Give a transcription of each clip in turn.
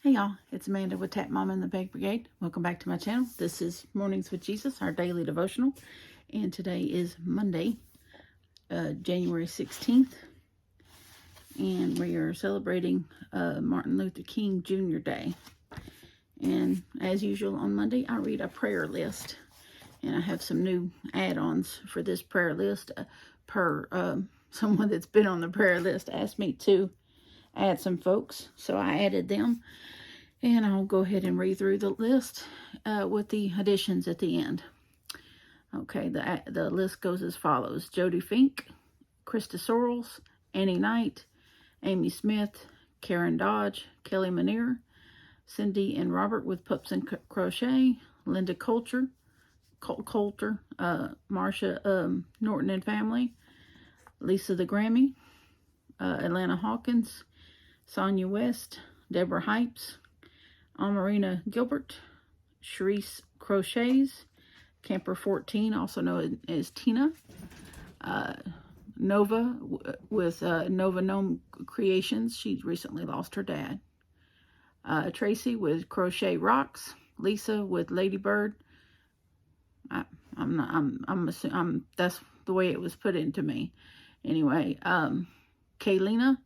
Hey y'all, it's Amanda with Tap Mama and the Bake Brigade. Welcome back to my channel. This is Mornings with Jesus, our daily devotional. And today is Monday, January 16th. And we are celebrating Martin Luther King Jr. Day. And as usual on Monday, I read a prayer list. And I have some new add-ons for this prayer list. Someone that's been on the prayer list asked me to add some folks. So I added them. And I'll go ahead and read through the list with the additions at the end. Okay, the list goes as follows. Jody Fink, Krista Sorrells, Annie Knight, Amy Smith, Karen Dodge, Kelly Manier, Cindy and Robert with Pups and Crochet, Linda Coulter, Marsha Norton and Family, Lisa the Grammy, Atlanta Hawkins, Sonia West, Deborah Hypes, Amarina Gilbert, Sharice Crochets, Camper 14, also known as Tina, Nova with Nova Gnome Creations. She recently lost her dad. Tracy with Crochet Rocks, Lisa with Ladybird. I'm assuming that's the way it was put into me. Anyway, Kaylina,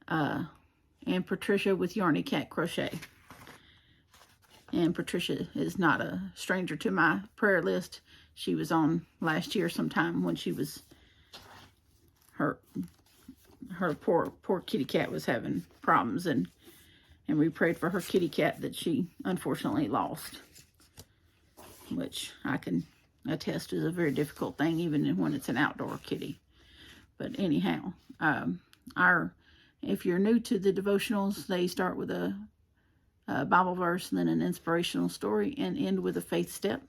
and Patricia with Yarny Cat Crochet. And Patricia is not a stranger to my prayer list. She was on last year sometime when she was, her poor kitty cat was having problems, and we prayed for her kitty cat that she unfortunately lost, which I can attest is a very difficult thing even when it's an outdoor kitty. But anyhow, if you're new to the devotionals, they start with a Bible verse, and then an inspirational story, and end with a faith step.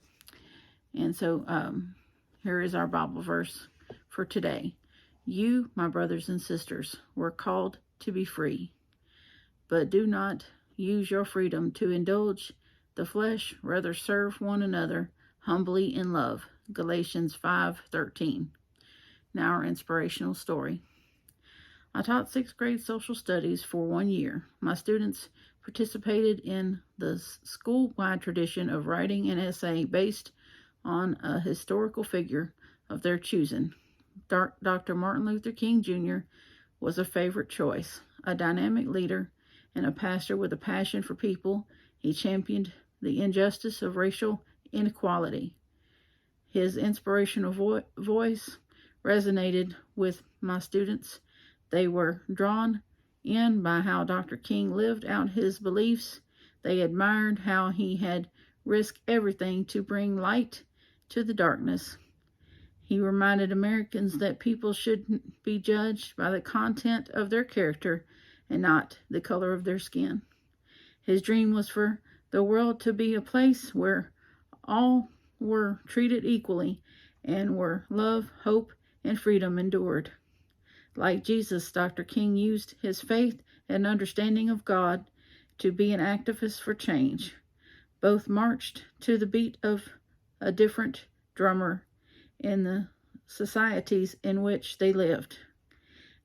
And so here is our Bible verse for today. You, my brothers and sisters, were called to be free, but do not use your freedom to indulge the flesh, rather serve one another humbly in love. Galatians 5:13. Now our inspirational story. I taught 6th grade social studies for 1 year. My students participated in the school-wide tradition of writing an essay based on a historical figure of their choosing. Dr. Martin Luther King Jr. was a favorite choice. A dynamic leader and a pastor with a passion for people, he championed the injustice of racial inequality. His inspirational voice resonated with my students. They were drawn in by how Dr. King lived out his beliefs. They admired how he had risked everything to bring light to the darkness. He reminded Americans that people shouldn't be judged by the content of their character and not the color of their skin. His dream was for the world to be a place where all were treated equally and where love, hope, and freedom endured. Like Jesus, Dr. King used his faith and understanding of God to be an activist for change. Both marched to the beat of a different drummer in the societies in which they lived.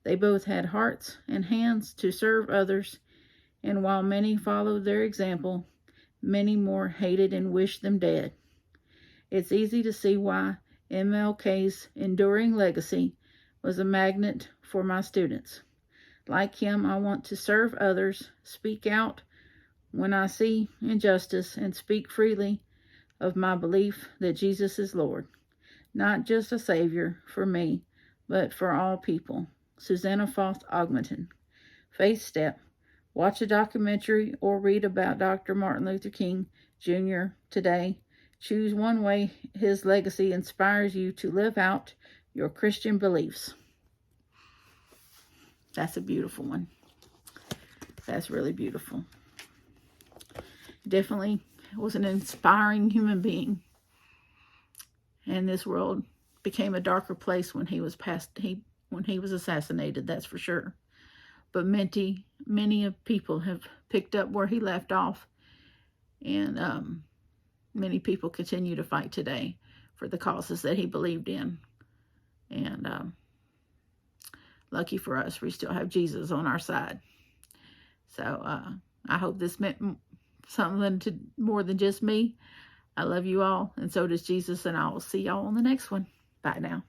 They both had hearts and hands to serve others, and while many followed their example, many more hated and wished them dead. It's easy to see why MLK's enduring legacy was a magnet for my students. Like him, I want to serve others, speak out when I see injustice, and speak freely of my belief that Jesus is Lord, not just a Savior for me, but for all people. Susanna Foth Augmenton. Faith Step. Watch a documentary or read about Dr. Martin Luther King Jr. today. Choose one way his legacy inspires you to live out your Christian beliefs. That's a beautiful one. That's really beautiful. Definitely was an inspiring human being. And this world became a darker place when he was assassinated, that's for sure. But many people have picked up where he left off. And many people continue to fight today for the causes that he believed in. And lucky for us, we still have Jesus on our side. So I hope this meant something to more than just me. I love you all, and so does Jesus, and I will see y'all on the next one. Bye now.